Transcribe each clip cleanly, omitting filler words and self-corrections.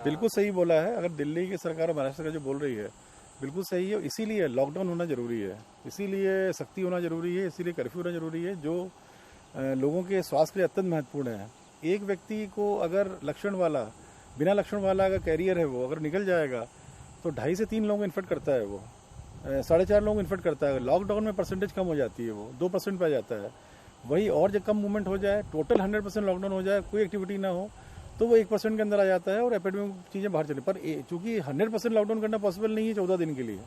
बिल्कुल सही बोला है। अगर दिल्ली की सरकार और महाराष्ट्र सरकार जो बोल रही है बिल्कुल सही है, इसीलिए लॉकडाउन होना जरूरी है, इसीलिए सख्ती होना जरूरी है, इसीलिए कर्फ्यू होना जरूरी है, जो लोगों के स्वास्थ्य के लिए अत्यंत महत्वपूर्ण है। एक व्यक्ति को अगर लक्षण वाला, बिना लक्षण वाला अगर कैरियर है वो अगर निकल जाएगा तो 2.5 से 3 लोगों को इन्फेक्ट करता है, वो 4.5 लोगों को इन्फेक्ट करता है। लॉकडाउन में परसेंटेज कम हो जाती है, वो 2% पे आ जाता है। वही और जब कम मूवमेंट हो जाए, टोटल 100% लॉकडाउन हो जाए, कोई एक्टिविटी ना हो, तो वो 1% के अंदर आ जाता है और एपिडेमिक चीज़ें बाहर चली। पर चूंकि 100% लॉकडाउन करना पॉसिबल नहीं है 14 दिन के लिए,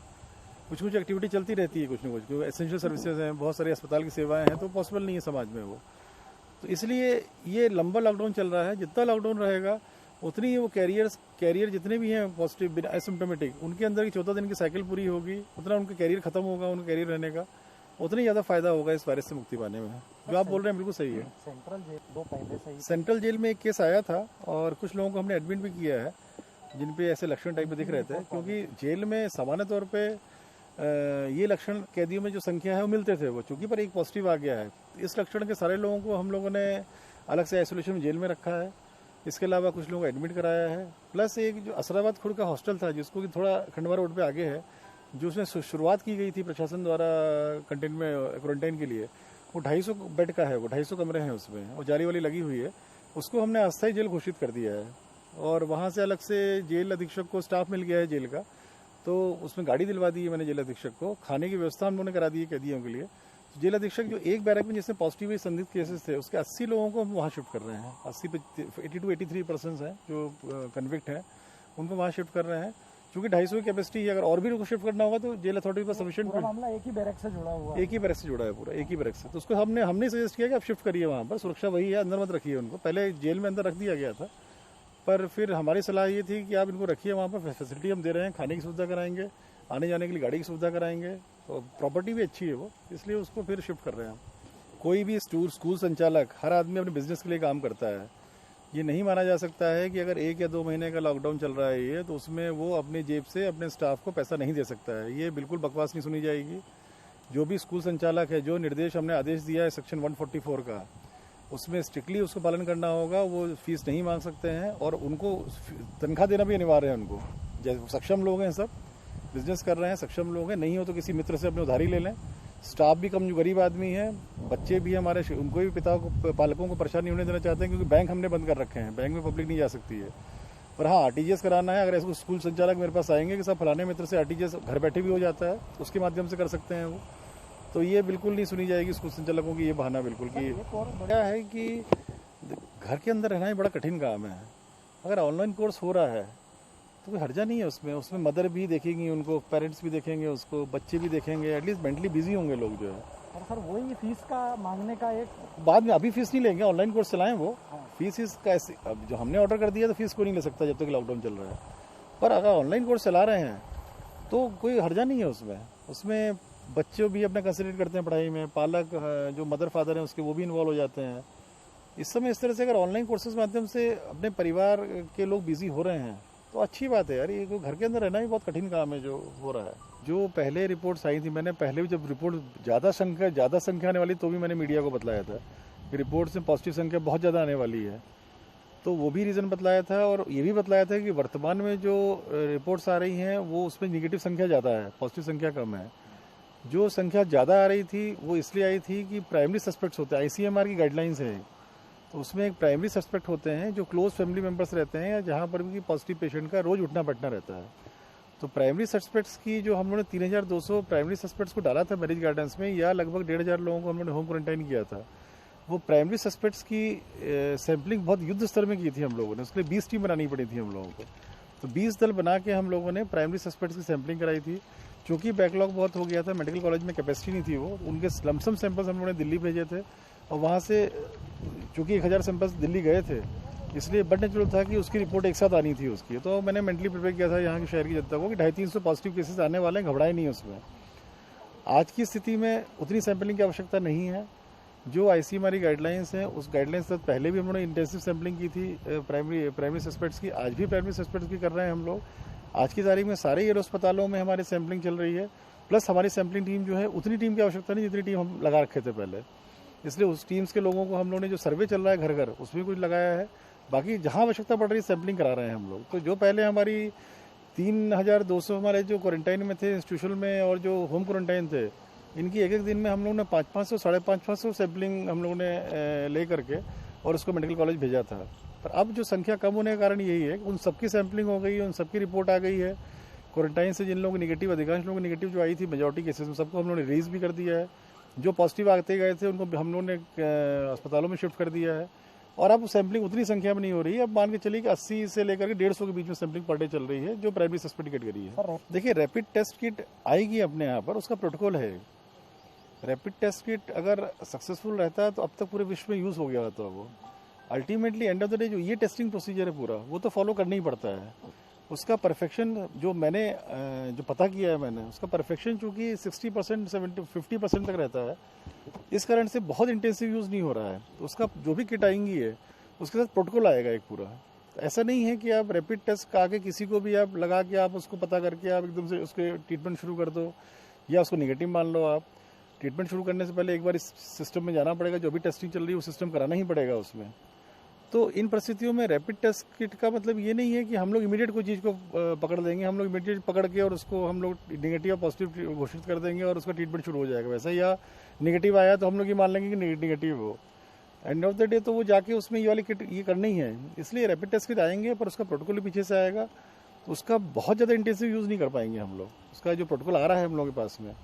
कुछ कुछ एक्टिविटी चलती रहती है, कुछ ना कुछ, क्योंकि एसेंशियल सर्विसेज हैं, बहुत सारे अस्पताल की सेवाएं हैं, तो पॉसिबल नहीं है समाज में वो। तो इसलिए ये लंबा लॉकडाउन चल रहा है। जितना लॉकडाउन रहेगा उतनी ही वो कैरियर जितने भी हैं पॉजिटिव एसिम्प्टोमेटिक, उनके अंदर की 14 दिन की साइकिल पूरी होगी, उतना उनका कैरियर खत्म होगा, उनका कैरियर रहने का उतना ही ज़्यादा फायदा होगा इस वायरस से मुक्ति पाने में। जो आप बोल रहे हैं बिल्कुल सही है। सेंट्रल जेल दो पहले से ही सेंट्रल जेल में एक केस आया था और कुछ लोगों को हमने एडमिट भी किया है जिन पे ऐसे लक्षण टाइप में दिख रहे थे, क्योंकि जेल में सामान्य तौर पे ये लक्षण कैदियों में जो संख्या है वो मिलते थे, वो चूंकि पर एक पॉजिटिव आ गया है। इस लक्षण के सारे लोगों को हम लोगों ने अलग से आइसोलेशन में जेल में रखा है। इसके अलावा कुछ लोगों को एडमिट कराया है। प्लस एक जो असराबाद खुर्द का हॉस्टल था, जिसको कि थोड़ा खंडवा रोड पे आगे है, जो उसमें शुरुआत की गई थी प्रशासन द्वारा कंटेनमेंट क्वारंटाइन के लिए, वो 250 बेड का है, वो 250 कमरे हैं उसमें, और जाली वाली लगी हुई है। उसको हमने अस्थायी जेल घोषित कर दिया है और वहाँ से अलग से जेल अधीक्षक को स्टाफ मिल गया है जेल का, तो उसमें गाड़ी दिलवा दी है मैंने जेल अधीक्षक को। खाने की व्यवस्था हम लोगों ने करा दी है कैदियों के लिए। जेल अधीक्षक जो एक बैरक में जिसमें पॉजिटिव संदिग्ध केसेस थे, उसके 80 लोगों को हम वहाँ शिफ्ट कर रहे हैं। 80 to 83% हैं जो कन्विक्ट हैं, उनको वहाँ शिफ्ट कर रहे हैं। क्योंकि 250 की कैपेसिटी है, अगर और भी लोगों को शिफ्ट करना होगा तो जेल अथॉरिटी पर सफिशिएंट। मामला एक ही बैरक से जुड़ा हुआ है, एक ही बैरक से जुड़ा है, पूरा एक ही बैरक से। तो उसको हमने सजेस्ट किया कि आप शिफ्ट करिए वहाँ पर, सुरक्षा वही है, अंदर मत रखिए उनको। पहले जेल में अंदर रख दिया गया था, पर फिर हमारी सलाह ये थी कि आप इनको रखिए वहाँ पर, फैसिलिटी हम दे रहे हैं, खाने की सुविधा कराएंगे, आने जाने के लिए गाड़ी की सुविधा कराएंगे, तो प्रॉपर्टी भी अच्छी है वो, इसलिए उसको फिर शिफ्ट कर रहे हैं हम। कोई भी स्कूल संचालक, हर आदमी अपने बिजनेस के लिए काम करता है। ये नहीं माना जा सकता है कि अगर 1 या 2 महीने का लॉकडाउन चल रहा है ये, तो उसमें वो अपनी जेब से अपने स्टाफ को पैसा नहीं दे सकता है। ये बिल्कुल बकवास नहीं सुनी जाएगी। जो भी स्कूल संचालक है, जो निर्देश हमने आदेश दिया है सेक्शन 144 का, उसमें स्ट्रिक्टली उसको पालन करना होगा। वो फीस नहीं मांग सकते हैं और उनको तनख्वाह देना भी अनिवार्य है उनको। जैसे सक्षम लोग हैं, सब बिजनेस कर रहे हैं, सक्षम लोग हैं, नहीं हो तो किसी मित्र से अपने उधारी ले लें। स्टाफ भी कम, जो गरीब आदमी है, बच्चे भी हमारे, उनको भी पिता को, पालकों को परेशानी होने देना चाहते हैं, क्योंकि बैंक हमने बंद कर रखे हैं, बैंक में पब्लिक नहीं जा सकती है। पर हाँ, आरटीजीएस कराना है, अगर ऐसे स्कूल संचालक मेरे पास आएंगे कि सब फलाने मित्र से आरटीजीएस घर बैठे भी हो जाता है, उसके माध्यम से कर सकते हैं वो। तो ये बिल्कुल नहीं सुनी जाएगी स्कूल संचालकों की ये बहाना, बिल्कुल कि क्या है कि घर के अंदर रहना ही बड़ा कठिन काम है। अगर ऑनलाइन कोर्स हो रहा है तो कोई हर्जा नहीं है उसमें मदर भी देखेंगी उनको, पेरेंट्स भी देखेंगे उसको, बच्चे भी देखेंगे, एटलीस्ट मेंटली बिजी होंगे लोग जो है। और सर वही फीस का मांगने का एक बाद में, अभी फीस नहीं लेंगे, ऑनलाइन कोर्स चलाएं वो। फीस इसका ऐसे, अब जो हमने ऑर्डर कर दिया तो फीस को नहीं ले सकता जब तक लॉकडाउन चल रहा है। पर अगर ऑनलाइन कोर्स चला रहे हैं तो कोई हर्जा नहीं है उसमें बच्चे भी अपना कंसंट्रेट करते हैं पढ़ाई में, पालक जो मदर फादर हैं उसके वो भी इन्वॉल्व हो जाते हैं इस समय। इस तरह से अगर ऑनलाइन कोर्सेज के माध्यम से अपने परिवार के लोग बिजी हो रहे हैं तो अच्छी बात है यार। ये घर के अंदर रहना भी बहुत कठिन काम है जो हो रहा है। जो पहले रिपोर्ट्स आई थी, मैंने पहले भी जब रिपोर्ट ज़्यादा संख्या आने वाली तो भी मैंने मीडिया को बतलाया था कि रिपोर्ट्स में पॉजिटिव संख्या बहुत ज़्यादा आने वाली है, तो वो भी रीज़न बतलाया था। और ये भी बतलाया था कि वर्तमान में जो रिपोर्ट्स आ रही हैं वो उसमें निगेटिव संख्या ज़्यादा है, पॉजिटिव संख्या कम है। जो संख्या ज़्यादा आ रही थी वो इसलिए आई थी कि प्राइमरी सस्पेक्ट्स होते हैं, आईसीएमआर की गाइडलाइंस है, तो उसमें एक प्राइमरी सस्पेक्ट होते हैं जो क्लोज फैमिली मेंबर्स रहते हैं या जहाँ पर भी पॉजिटिव पेशेंट का रोज उठना बैठना रहता है। तो प्राइमरी सस्पेक्ट्स की जो हम लोगों ने 3200 प्राइमरी सस्पेक्ट्स को डाला था मैरिज गार्डन्स में, या लगभग 1500 लोगों को हम लोगों ने होम क्वारंटाइन किया था। वो प्राइमरी सस्पेक्ट्स की सैंपलिंग बहुत युद्ध स्तर में की थी हम लोगों ने, उसके लिए 20 टीम बनानी पड़ी थी हम लोगों को। तो 20 दल बना के हम लोगों ने प्राइमरी सस्पेक्ट्स की सैंपलिंग कराई थी। चूँकि बैकलॉग बहुत हो गया था, मेडिकल कॉलेज में कैपेसिटी नहीं थी, वो उनके लमसम सैंपल्स हम लोगों ने दिल्ली भेजे थे, और वहाँ से चूँकि 1000 सैंपल्स दिल्ली गए थे, इसलिए बट नेचुरल था कि उसकी रिपोर्ट एक साथ आनी थी उसकी। तो मैंने मेंटली प्रिपेयर किया था यहाँ के शहर की जनता को कि 250-300 पॉजिटिव केसेस आने वाले हैं, घबराए नहीं उसमें। आज की स्थिति में उतनी सैंपलिंग की आवश्यकता नहीं है। जो आईसीएमआर गाइडलाइंस हैं उस गाइडलाइंस तक पहले भी हम लोगों ने इंटेंसिव सैंपलिंग की थी प्राइमरी सस्पेक्ट्स की, आज भी प्राइमरी सस्पेक्ट्स की कर रहे हैं हम लोग। आज की तारीख में सारे एयर अस्पतालों में हमारी सैंपलिंग चल रही है। प्लस हमारी सैंपलिंग टीम जो है, उतनी टीम की आवश्यकता नहीं जितनी टीम हम लगा रखे थे पहले, इसलिए उस टीम्स के लोगों को हम लोगों ने, जो सर्वे चल रहा है घर घर, उसमें कुछ लगाया है। बाकी जहाँ आवश्यकता पड़ रही है सैम्पलिंग करा रहे हैं हम लोग। तो जो पहले हमारी 3200 हमारे जो क्वारंटाइन में थे इंस्टीट्यूशन में और जो होम क्वारंटाइन थे, इनकी एक एक दिन में हम लोगों ने 500-500 550 सैम्पलिंग हम लोगों ने ले करके और उसको मेडिकल कॉलेज भेजा था। पर अब जो संख्या कम होने का कारण यही है कि उन सबकी सैम्पलिंग हो गई है, उन सबकी रिपोर्ट आ गई है। क्वारंटाइन से जिन लोगों की निगेटिव, अधिकांश लोगों की निगेटिव जो आई थी मेजॉरिटी केसेस में, सबको हम लोगों ने रिलीज भी कर दिया है। जो पॉजिटिव आते गए थे उनको हम लोगों ने अस्पतालों में शिफ्ट कर दिया है। और अब सैम्पलिंग उतनी संख्या में नहीं हो रही है। अब मान के चलिए कि 80 से लेकर के 150 के बीच में सैम्पलिंग पर डे चल रही है, जो प्राइमरी सस्पेक्ट कैटेगरी है। देखिए, रैपिड टेस्ट किट आएगी अपने यहाँ पर, उसका प्रोटोकॉल है। रैपिड टेस्ट किट अगर सक्सेसफुल रहता है तो अब तक पूरे विश्व में यूज़ हो गया होता है वो। Ultimately end of the day जो ये टेस्टिंग प्रोसीजर है पूरा, वो तो फॉलो करना ही पड़ता है। उसका परफेक्शन जो मैंने जो पता किया है मैंने, उसका परफेक्शन चूँकि 60% 50% तक रहता है, इस कारण से बहुत इंटेंसिव यूज़ नहीं हो रहा है। तो उसका जो भी किट आएंगी है उसके साथ प्रोटोकॉल आएगा एक पूरा। तो ऐसा नहीं है कि आप रैपिड टेस्ट का आके किसी को भी आप लगा के आप उसको पता करके आप एकदम से उसके ट्रीटमेंट शुरू कर दो या उसको निगेटिव मान लो। आप ट्रीटमेंट शुरू करने से पहले एक बार इस सिस्टम में जाना पड़ेगा, जो भी टेस्टिंग चल रही है वो सिस्टम कराना ही पड़ेगा उसमें। तो इन परिस्थितियों में रैपिड टेस्ट किट का मतलब ये नहीं है कि हम लोग इमीडिएट कोई चीज़ को पकड़ देंगे, हम लोग इमीडिएट पकड़ के और उसको हम लोग नेगेटिव या पॉजिटिव घोषित कर देंगे और उसका ट्रीटमेंट शुरू हो जाएगा वैसा। या निगेटिव आया तो हम लोग ये मान लेंगे कि निगेटिव हो। एंड ऑफ द डे तो वो जाके उसमें ये वाली किट ये करनी है। इसलिए रैपिड टेस्ट किट आएंगे, पर उसका प्रोटोकॉल पीछे से आएगा, तो उसका बहुत ज़्यादा इंटेंसिव यूज़ नहीं कर पाएंगे हम लोग। उसका जो प्रोटोकॉल आ रहा है हम लोगों के पास में,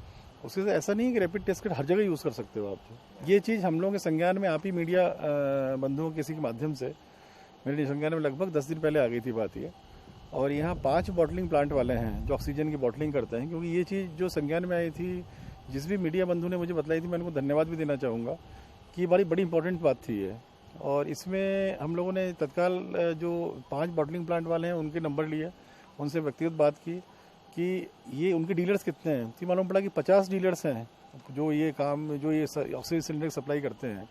उसके से ऐसा नहीं है कि रैपिड टेस्ट किट हर जगह यूज़ कर सकते हो आप। ये चीज़ हम लोगों के संज्ञान में आप ही मीडिया बंधुओं किसी के माध्यम से मेरे संज्ञान में लगभग 10 दिन पहले आ गई थी बात ये। और यहाँ 5 बॉटलिंग प्लांट वाले हैं जो ऑक्सीजन की बॉटलिंग करते हैं, क्योंकि ये चीज़ जो संज्ञान में आई थी, जिस भी मीडिया बंधु ने मुझे बतलाई थी, मैं उनको धन्यवाद भी देना चाहूँगा कि बड़ी इंपॉर्टेंट बात थी ये। और इसमें हम लोगों ने तत्काल जो 5 बॉटलिंग प्लांट वाले हैं उनके नंबर लिए, उनसे व्यक्तिगत बात की कि ये उनके डीलर्स कितने हैं। तो मालूम पड़ा कि 50 डीलर्स हैं जो ये ऑक्सीजन सिलेंडर सप्लाई करते हैं।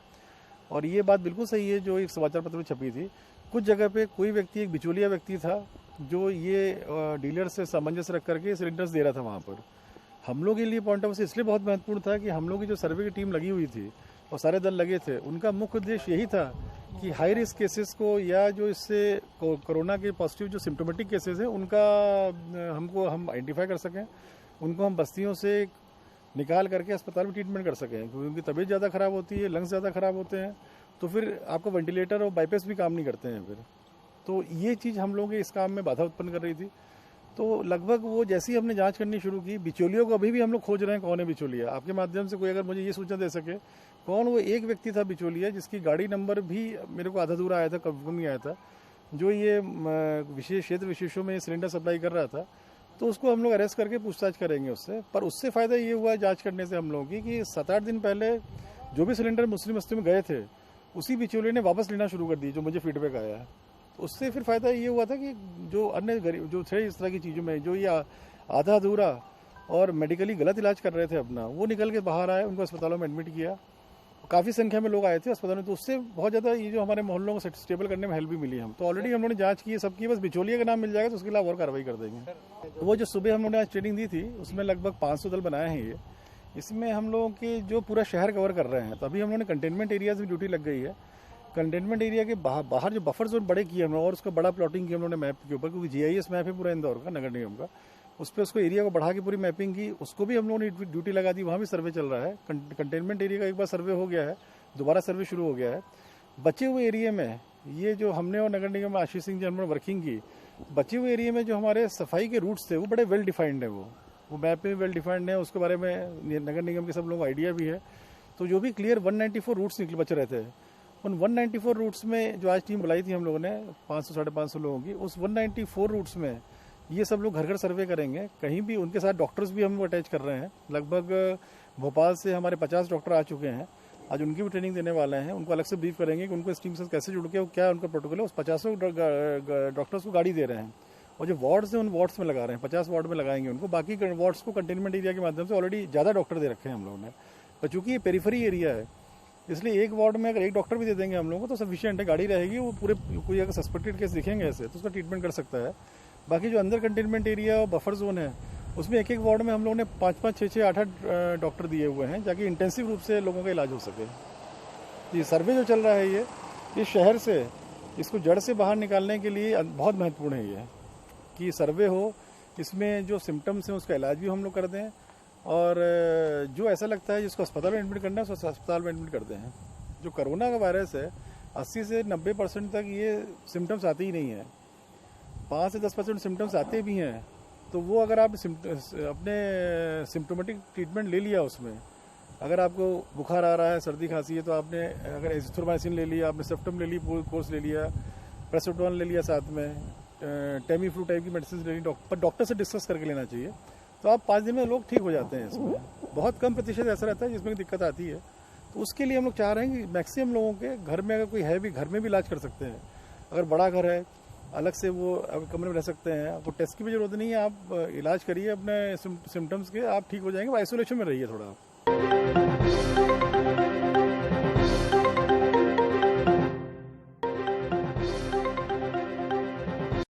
और ये बात बिल्कुल सही है जो एक समाचार पत्र में छपी थी। कुछ जगह पे कोई व्यक्ति, एक बिचौलिया व्यक्ति था जो ये डीलर से सामंजस्य रख करके सिलेंडर्स दे रहा था वहाँ पर। हम लोग के लिए पॉइंट ऑफ व्यू से इसलिए बहुत महत्वपूर्ण था कि हम लोग की जो सर्वे की टीम लगी हुई थी और सारे दल लगे थे, उनका मुख्य उद्देश्य यही था कि हाई रिस्क केसेस को या जो इससे कोरोना के पॉजिटिव जो सिम्टोमेटिक केसेस हैं उनका हम आइडेंटिफाई कर सकें, उनको हम बस्तियों से निकाल करके अस्पताल में ट्रीटमेंट कर सकें। क्योंकि उनकी तबीयत ज़्यादा ख़राब होती है, लंग्स ज़्यादा ख़राब होते हैं, तो फिर आपको वेंटिलेटर और बाईपास भी काम नहीं करते हैं फिर। तो ये चीज़ हम लोगों के इस काम में बाधा उत्पन्न कर रही थी। तो लगभग वो जैसे ही हमने जांच करनी शुरू की, बिचौलियों को अभी भी हम लोग खोज रहे हैं कौन है बिचौलिया। आपके माध्यम से कोई अगर मुझे ये सूचना दे सके कौन वो एक व्यक्ति था बिचौलिया, जिसकी गाड़ी नंबर भी मेरे को आधा दूर आया था, कब नहीं आया था, जो ये विशेष क्षेत्र विशेषों में सिलेंडर सप्लाई कर रहा था, तो उसको हम लोग अरेस्ट करके पूछताछ करेंगे उससे। पर उससे फ़ायदा ये हुआ जांच करने से हम लोगों की कि 7-8 दिन पहले जो भी सिलेंडर मुस्लिम बस्ती में गए थे, उसी बिचौलिए ने वापस लेना शुरू कर दी, जो मुझे फीडबैक आया है। तो उससे फिर फ़ायदा ये हुआ था कि जो अन्य गरीब जो थे इस तरह की चीज़ों में, जो ये आधा अधूरा और मेडिकली गलत इलाज कर रहे थे अपना, वो निकल के बाहर आए, उनको अस्पतालों में एडमिट किया। काफ़ी संख्या में लोग आए थे अस्पताल में, तो उससे बहुत ज़्यादा ये जो हमारे मोहल्लों को स्टेबल करने में हेल्प भी मिली। हम तो ऑलरेडी हम लोगों ने जांच की है सबकी, बस बिचौलिया का नाम मिल जाएगा तो उसके खिलाफ और कार्रवाई कर देंगे। तो वो जो सुबह हम लोगों ने आज ट्रेनिंग दी थी, उसमें लगभग 500 दल बनाए हैं ये। इसमें हम लोगों के जो पूरा शहर कवर कर रहे हैं, तो अभी हम लोगों ने कंटेनमेंट एरियाज में ड्यूटी लग गई है। कंटेनमेंट एरिया के बाहर जो बफर जोन बड़े किए हम लोग और उसका बड़ा प्लॉटिंग किया हम लोगों ने मैप के ऊपर, क्योंकि GIS मैप है पूरा इंदौर का, नगर निगम का, उस पर उसको एरिया को बढ़ा के पूरी मैपिंग की, उसको भी हम लोगों ने ड्यूटी लगा दी। वहाँ भी सर्वे चल रहा है। कंटेनमेंट एरिया का एक बार सर्वे हो गया है, दोबारा सर्वे शुरू हो गया है। बचे हुए एरिया में ये जो हमने और नगर निगम आशीष सिंह जी हमने वर्किंग की, बचे हुए एरिया में जो हमारे सफाई के रूट्स थे वो बड़े वेल डिफाइंड है, वो मैप में वेल डिफाइंड है। उसके बारे में नगर निगम के सब लोगों को आइडिया भी है। तो जो भी क्लियर 194 रूट्स निकले बचे रहते हैं, उन 194 रूट्स में जो आज टीम बुलाई थी हम लोगों ने 500-550 लोगों की, उस 194 रूट्स में ये सब लोग घर घर सर्वे करेंगे। कहीं भी उनके साथ डॉक्टर्स भी हम लोग अटैच कर रहे हैं। लगभग भोपाल से हमारे 50 डॉक्टर आ चुके हैं, आज उनकी भी ट्रेनिंग देने वाले हैं। उनको अलग से ब्रीफ करेंगे कि उनको इस टीम से कैसे जुड़ के क्या उनका प्रोटोकॉल है। उस 50 डॉक्टर्स को गाड़ी दे रहे हैं और जो वार्ड्स हैं उन वार्ड्स में लगा रहे हैं, 50 वार्ड में लगाएंगे उनको। बाकी वार्ड्स को कंटेनमेंट एरिया के माध्यम से ऑलरेडी ज़्यादा डॉक्टर दे रखे हैं हम लोगों ने। पर चूँकि ये पेरीफेरी एरिया है, इसलिए एक वार्ड में अगर एक डॉक्टर भी दे देंगे हम लोगों को तो सफिशिएंट है। गाड़ी रहेगी, वो पूरे कोई अगर सस्पेक्टेड केस दिखेंगे ऐसे तो उसका ट्रीटमेंट कर सकता है। बाकी जो अंदर कंटेनमेंट एरिया और बफर जोन है, उसमें एक एक वार्ड में हम लोगों ने 5-5, 6-6, 8-8 डॉक्टर दिए हुए हैं, ताकि इंटेंसिव रूप से लोगों का इलाज हो सके। ये सर्वे जो चल रहा है ये शहर से इसको जड़ से बाहर निकालने के लिए बहुत महत्वपूर्ण है ये कि सर्वे हो, इसमें जो सिम्टम्स हैं उसका इलाज भी हम लोग कर दें, और जो ऐसा लगता है जिसको अस्पताल में एडमिट करना है उसको अस्पताल में एडमिट करते हैं। जो कोरोना का वायरस है 80 से 90% तक ये सिम्टम्स आते ही नहीं है। 5 से 10% सिम्टम्स आते भी हैं, तो वो अगर आप अपने सिम्टोमेटिक ट्रीटमेंट ले लिया उसमें, अगर आपको बुखार आ रहा है, सर्दी खांसी है, तो आपने अगर एजिथ्रोमाइसिन ले लिया, आपने सेप्टम ले ली, कोर्स ले लिया, प्रेसोटोन ले लिया, साथ में टेमी फ्लू टाइप की मेडिसिन ले ली, पर डॉक्टर से डिस्कस करके लेना चाहिए। तो आप 5 दिन में लोग ठीक हो जाते हैं। इसमें बहुत कम प्रतिशत ऐसा रहता है जिसमें दिक्कत आती है। तो उसके लिए हम लोग चाह रहे हैं कि मैक्सिमम लोगों के घर में अगर कोई है भी, घर में भी इलाज कर सकते हैं। अगर बड़ा घर है अलग से वो कमरे में रह सकते हैं, आपको टेस्ट की भी जरूरत नहीं है, आप इलाज करिए अपने सिम्टम्स के, आप ठीक हो जाएंगे। आइसोलेशन में रहिए थोड़ा।